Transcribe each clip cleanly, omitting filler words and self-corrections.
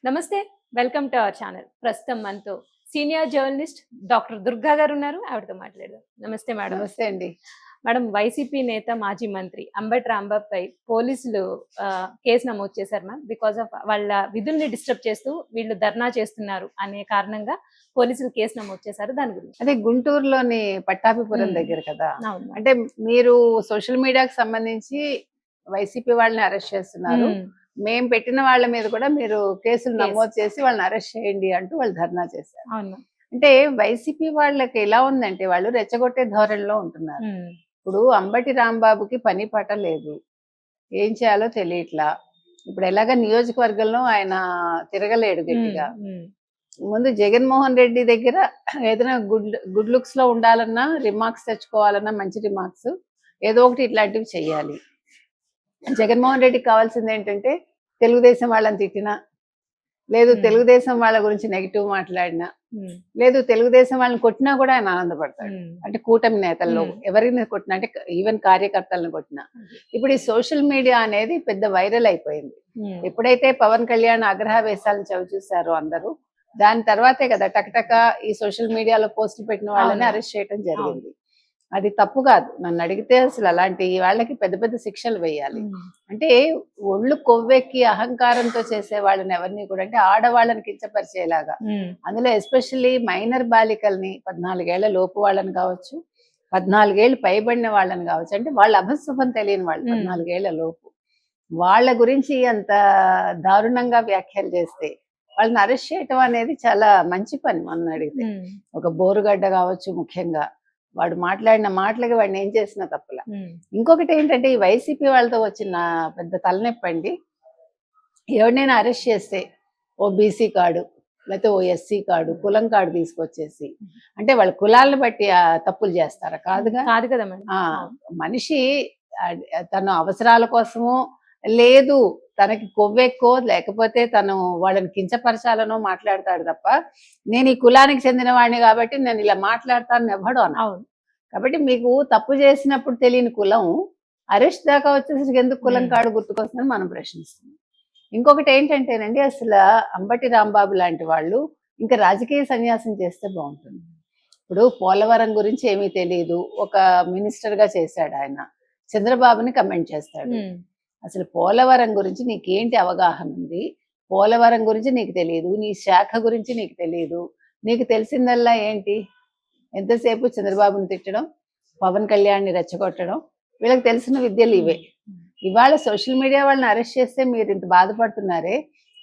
నమస్తే. Welcome to our channel. ప్రస్తుతం మనతో సీనియర్ జర్నలిస్ట్ డాక్టర్ దుర్గా గారు ఉన్నారు. ఆవిడతో మాట్లాడదాం. నమస్తే మేడం. నమస్తే అండి. మేడం, వైసీపీ నేత, మాజీ మంత్రి అంబటి రాంబాబుపై పోలీసులు కేసు నమోదు చేశారు మ్యామ్. బికాస్ ఆఫ్ వాళ్ళ విధుల్ని డిస్టర్బ్ చేస్తూ వీళ్ళు ధర్నా చేస్తున్నారు అనే కారణంగా పోలీసులు కేసు నమోదు చేశారు. దాని గురించి అదే గుంటూరులోని పట్టాభిపురం దగ్గర కదా. అంటే మీరు సోషల్ మీడియాకి సంబంధించి వైసీపీ వాళ్ళని అరెస్ట్ చేస్తున్నారు, మేము పెట్టిన వాళ్ళ మీద కూడా మీరు కేసులు నమోదు చేసి వాళ్ళని అరెస్ట్ చేయండి అంటూ వాళ్ళు ధర్నా చేశారు. అంటే వైసీపీ వాళ్ళకి ఎలా ఉందంటే వాళ్ళు రెచ్చగొట్టే ధోరణిలో ఉంటున్నారు. ఇప్పుడు అంబటి రాంబాబుకి పని పాట లేదు, ఏం చేయాలో తెలియట్లా. ఇప్పుడు ఎలాగ నియోజకవర్గంలో ఆయన తిరగలేడు గట్టిగా. ముందు జగన్మోహన్ రెడ్డి దగ్గర ఏదైనా గుడ్ లుక్స్ లో ఉండాలన్నా, రిమార్క్స్ తెచ్చుకోవాలన్నా, మంచి రిమార్క్స్ ఏదో ఒకటి ఇట్లాంటివి చెయ్యాలి. జగన్మోహన్ రెడ్డికి కావాల్సింది ఏంటంటే తెలుగుదేశం వాళ్ళని తిట్టినా, లేదు తెలుగుదేశం వాళ్ళ గురించి నెగిటివ్ మాట్లాడినా, లేదు తెలుగుదేశం వాళ్ళని కొట్టినా కూడా ఆయన ఆనందపడతాడు. అంటే కూటమి నేతల్లో ఎవరిని కొట్టినా, అంటే ఈవెన్ కార్యకర్తలను కొట్టినా. ఇప్పుడు ఈ సోషల్ మీడియా అనేది పెద్ద వైరల్ అయిపోయింది. ఎప్పుడైతే పవన్ కళ్యాణ్ ఆగ్రహవేశాలను చవి చూశారో అందరూ, దాని తర్వాతే కదా టకటక ఈ సోషల్ మీడియాలో పోస్ట్ పెట్టిన వాళ్ళని అరెస్ట్ చేయడం జరిగింది. అది తప్పు కాదు. నన్ను అడిగితే అసలు అలాంటి వాళ్ళకి పెద్ద పెద్ద శిక్షలు వేయాలి. అంటే ఒళ్ళు కొవ్వెక్కి అహంకారంతో చేసే వాళ్ళని ఎవరిని కూడా, అంటే ఆడవాళ్ళని కించపరిచేలాగా, అందులో ఎస్పెషల్లీ మైనర్ బాలికల్ని, 14 ఏళ్ల లోపు వాళ్ళని కావచ్చు, 14 ఏళ్ళు పైబడిన వాళ్ళని కావచ్చు, అంటే వాళ్ళ అభశుభం తెలియని వాళ్ళు 14 ఏళ్ల లోపు వాళ్ళ గురించి అంత దారుణంగా వ్యాఖ్యలు చేస్తే వాళ్ళని అరెస్ట్ చేయటం అనేది చాలా మంచి పని. మనం అడిగితే ఒక బోరుగడ్డ కావచ్చు, ముఖ్యంగా వాడు మాట్లాడిన మాటలకి వాడిని ఏం చేసినా తప్పులా. ఇంకొకటి ఏంటంటే ఈ వైసీపీ వాళ్ళతో వచ్చిన పెద్ద తలనొప్పి అండి. ఎవరినైనా అరెస్ట్ చేస్తే ఓ బీసీ కార్డు, లేకపోతే ఓ ఎస్సీ కార్డు, కులం కార్డు తీసుకొచ్చేసి, అంటే వాళ్ళ కులాలను బట్టి తప్పులు చేస్తారా? కాదుగా. కాదు కదా. మనిషి తన అవసరాల కోసమో, లేదు తనకి కొవ్వెక్కో, లేకపోతే తను వాళ్ళని కించపరచాలనో మాట్లాడతాడు తప్ప, నేను ఈ కులానికి చెందిన వాడిని కాబట్టి నేను ఇలా మాట్లాడతాను ఎవ్వడు అన్న. కాబట్టి మీకు తప్పు చేసినప్పుడు తెలియని కులం అరెస్ట్ దాకా వచ్చేసరికి ఎందుకు కులం కాడు గుర్తుకొస్తుందని మనం ప్రశ్నిస్తున్నాం. ఇంకొకటి ఏంటంటేనండి, అసలు అంబటి రాంబాబు లాంటి వాళ్ళు ఇంకా రాజకీయ సన్యాసం చేస్తే బాగుంటుంది. ఇప్పుడు పోలవరం గురించి ఏమీ తెలియదు, ఒక మినిస్టర్ గా చేశాడు ఆయన, చంద్రబాబుని కమెంట్ చేస్తాడు. అసలు పోలవరం గురించి నీకేంటి అవగాహన ఉంది? పోలవరం గురించి నీకు తెలియదు, నీ శాఖ గురించి నీకు తెలియదు. నీకు తెలిసిందల్లా ఏంటి? ఎంతసేపు చంద్రబాబుని తిట్టడం, పవన్ కళ్యాణ్ని రెచ్చగొట్టడం, వీళ్ళకి తెలిసిన విద్యలు ఇవే. ఇవాళ సోషల్ మీడియా వాళ్ళని అరెస్ట్ చేస్తే మీరు ఇంత బాధపడుతున్నారే,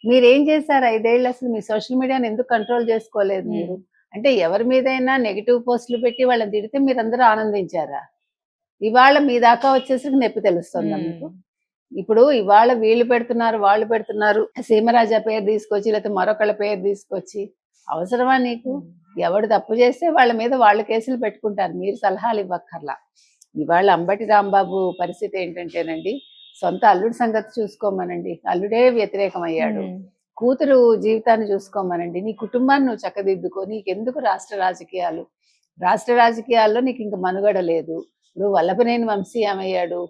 మీరేం చేశారు 5 ఏళ్ళు? అసలు మీ సోషల్ మీడియాని ఎందుకు కంట్రోల్ చేసుకోలేదు మీరు? అంటే ఎవరి మీదైనా నెగిటివ్ పోస్టులు పెట్టి వాళ్ళని తిడితే మీరందరూ ఆనందించారా? ఇవాళ మీ దాకా వచ్చేసరికి నొప్పి తెలుస్తుందా మీకు? ఇప్పుడు ఇవాళ వీళ్ళు పెడుతున్నారు, వాళ్ళు పెడుతున్నారు, సీమరాజా పేరు తీసుకొచ్చి, లేకపోతే మరొకళ్ళ పేరు తీసుకొచ్చి, అవసరమా నీకు? ఎవడు తప్పు చేస్తే వాళ్ళ మీద వాళ్ళు కేసులు పెట్టుకుంటారు, మీరు సలహాలు ఇవ్వక్కర్లా. ఇవాళ అంబటి రాంబాబు పరిస్థితి ఏంటంటేనండి, సొంత అల్లుడి సంగతి చూసుకోమనండి, అల్లుడే వ్యతిరేకమయ్యాడు. కూతురు జీవితాన్ని చూసుకోమనండి, నీ కుటుంబాన్ని నువ్వు చక్కదిద్దుకో, నీకెందుకు రాష్ట్ర రాజకీయాలు? రాష్ట్ర రాజకీయాల్లో నీకు ఇంక మనుగడ లేదు. ఇప్పుడు వల్లభనేని వంశీ ఏమయ్యాడు,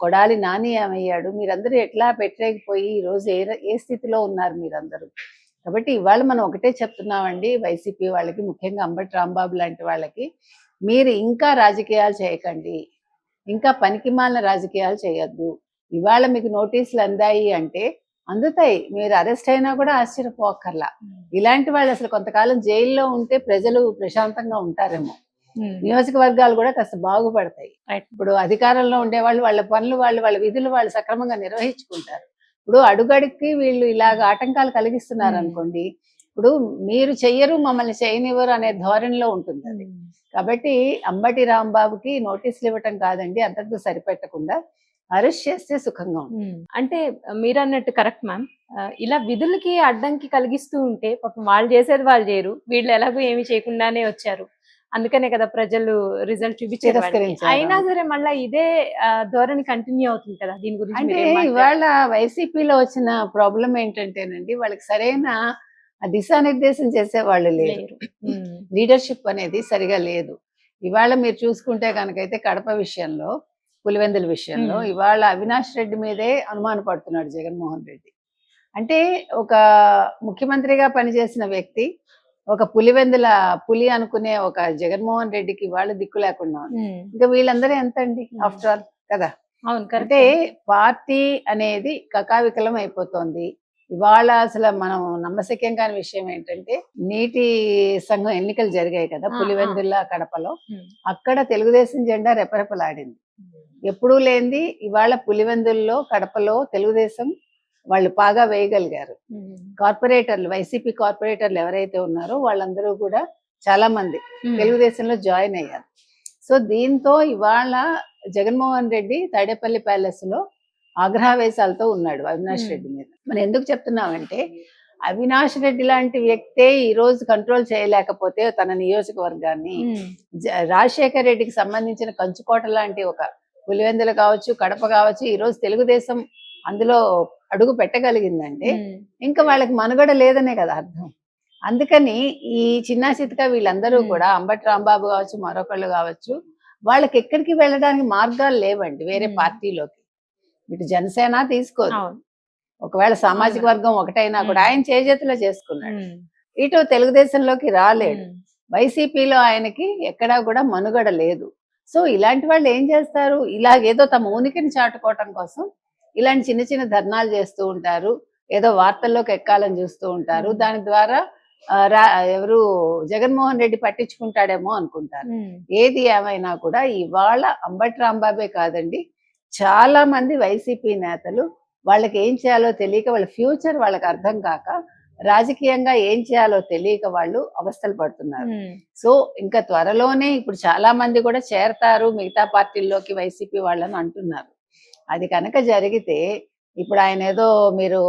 కొడాలి నాని ఏమయ్యాడు, మీరందరూ ఎట్లా పెట్టలేకపోయి ఈరోజు ఏ స్థితిలో ఉన్నారు మీరందరూ? కాబట్టి ఇవాళ మనం ఒకటే చెప్తున్నామండి వైసీపీ వాళ్ళకి, ముఖ్యంగా అంబటి రాంబాబు లాంటి వాళ్ళకి, మీరు ఇంకా రాజకీయాలు చేయకండి, ఇంకా పనికిమాలిన రాజకీయాలు చేయొద్దు. ఇవాళ మీకు నోటీసులు అందాయి అంటే అందుతాయి, మీరు అరెస్ట్ అయినా కూడా ఆశ్చర్యపోక్కర్లా. ఇలాంటి వాళ్ళు అసలు కొంతకాలం జైల్లో ఉంటే ప్రజలు ప్రశాంతంగా ఉంటారేమో, నియోజకవర్గాలు కూడా కాస్త బాగుపడతాయి. ఇప్పుడు అధికారంలో ఉండేవాళ్ళు వాళ్ళ పనులు వాళ్ళ విధులు వాళ్ళు సక్రమంగా నిర్వహించుకుంటారు. ఇప్పుడు అడుగడుక్కి వీళ్ళు ఇలాగ ఆటంకాలు కలిగిస్తున్నారు అనుకోండి, ఇప్పుడు మీరు చెయ్యరు, మమ్మల్ని చేయనివ్వరు అనే ధోరణిలో ఉంటుంది అది. కాబట్టి అంబటి రాంబాబుకి నోటీసులు ఇవ్వటం కాదండి, అంతటితో సరిపెట్టకుండా అరెస్ట్ చేస్తే సుఖంగా ఉంటుంది. అంటే మీరు అన్నట్టు కరెక్ట్ మ్యామ్. ఇలా విధులకి అడ్డంకి కలిగిస్తూ ఉంటే పాపం వాళ్ళు చేసేది వాళ్ళు చేయరు, వీళ్ళు ఎలాగో ఏమి చేయకుండానే వచ్చారు, అందుకనే కదా ప్రజలు రిజల్ట్ చూపించారు. అయినా సరే మళ్ళీ ఇదే ధోరణి కంటిన్యూ అవుతుంది కదా. దీని గురించి అంటే ఇవాళ వైసీపీలో వచ్చిన ప్రాబ్లం ఏంటంటేనండి, వాళ్ళకి సరైన దిశానిర్దేశం చేసే వాళ్ళు లేరు, లీడర్షిప్ అనేది సరిగా లేదు. ఇవాళ మీరు చూసుకుంటే కనుకైతే కడప విషయంలో, పులివెందుల విషయంలో ఇవాళ అవినాష్ రెడ్డి మీదే అనుమాన పడుతున్నాడు జగన్మోహన్ రెడ్డి. అంటే ఒక ముఖ్యమంత్రిగా పనిచేసిన వ్యక్తి ఒక పులి అనుకునే ఒక జగన్మోహన్ రెడ్డికి వాళ్ళ దిక్కు లేకుండా ఉంది. ఇంకా వీళ్ళందరూ ఎంత అండి ఆఫ్టర్ ఆల్ కదా. అవును అంటే కరెక్ట్. పార్టీ అనేది కకావికలం అయిపోతుంది. ఇవాళ అసలు మనం నమ్మశక్యం కాని విషయం ఏంటంటే నీటి సంఘం ఎన్నికలు జరిగాయి కదా పులివెందుల కడపలో. అక్కడ తెలుగుదేశం జెండా రెపరెపలాడింది. ఎప్పుడూ లేనిది ఇవాళ పులివెందుల్లో కడపలో తెలుగుదేశం వాళ్ళు బాగా వేయగలిగారు. కార్పొరేటర్లు వైసీపీ కార్పొరేటర్లు ఎవరైతే ఉన్నారో వాళ్ళందరూ కూడా చాలా మంది తెలుగుదేశంలో జాయిన్ అయ్యారు. సో దీంతో ఇవాళ జగన్మోహన్ రెడ్డి తాడేపల్లి ప్యాలెస్ లో ఆగ్రహావేశాలతో ఉన్నాడు అవినాష్ రెడ్డి మీద. మనం ఎందుకు చెప్తున్నామంటే అవినాష్ రెడ్డి లాంటి వ్యక్తే ఈ రోజు కంట్రోల్ చేయలేకపోతే తన నియోజకవర్గాన్ని, రాజశేఖర్ రెడ్డికి సంబంధించిన కంచుకోట లాంటి ఒక పులివెందులు కావచ్చు, కడప కావచ్చు, ఈ రోజు తెలుగుదేశం అందులో అడుగు పెట్టగలిగిందంటే ఇంకా వాళ్ళకి మనుగడ లేదనే కదా అర్థం. అందుకని ఈ చిన్నా చితక వీళ్ళందరూ కూడా అంబటి రాంబాబు కావచ్చు, మరొకళ్ళు కావచ్చు, వాళ్ళకి ఎక్కడికి వెళ్ళడానికి మార్గాలు లేవండి వేరే పార్టీలోకి. ఇటు జనసేన తీసుకోదు, ఒకవేళ సామాజిక వర్గం ఒకటైనా కూడా ఆయన చేజేతిలో చేసుకున్నాడు. ఇటు తెలుగుదేశంలోకి రాలేడు, వైసీపీలో ఆయనకి ఎక్కడా కూడా మనుగడ లేదు. సో ఇలాంటి వాళ్ళు ఏం చేస్తారు, ఇలాగేదో తమ ఉనికిని చాటుకోవటం కోసం ఇలాంటి చిన్న చిన్న ధర్నాలు చేస్తూ ఉంటారు, ఏదో వార్తల్లోకి ఎక్కాలని చూస్తూ ఉంటారు. దాని ద్వారా ఎవరు జగన్మోహన్ రెడ్డి పట్టించుకుంటాడేమో అనుకుంటారు. ఏది ఏమైనా కూడా ఇవాళ అంబటి రాంబాబే కాదండి, చాలా మంది వైసీపీ నేతలు వాళ్ళకి ఏం చేయాలో తెలియక, వాళ్ళ ఫ్యూచర్ వాళ్ళకి అర్థం కాక, రాజకీయంగా ఏం చేయాలో తెలియక వాళ్ళు అవస్థలు పడుతున్నారు. సో ఇంకా త్వరలోనే ఇప్పుడు చాలా మంది కూడా చేరతారు మిగతా పార్టీల్లోకి వైసీపీ వాళ్ళని అంటున్నారు. అది కనుక జరిగితే ఇప్పుడు ఆయన ఏదో మీరు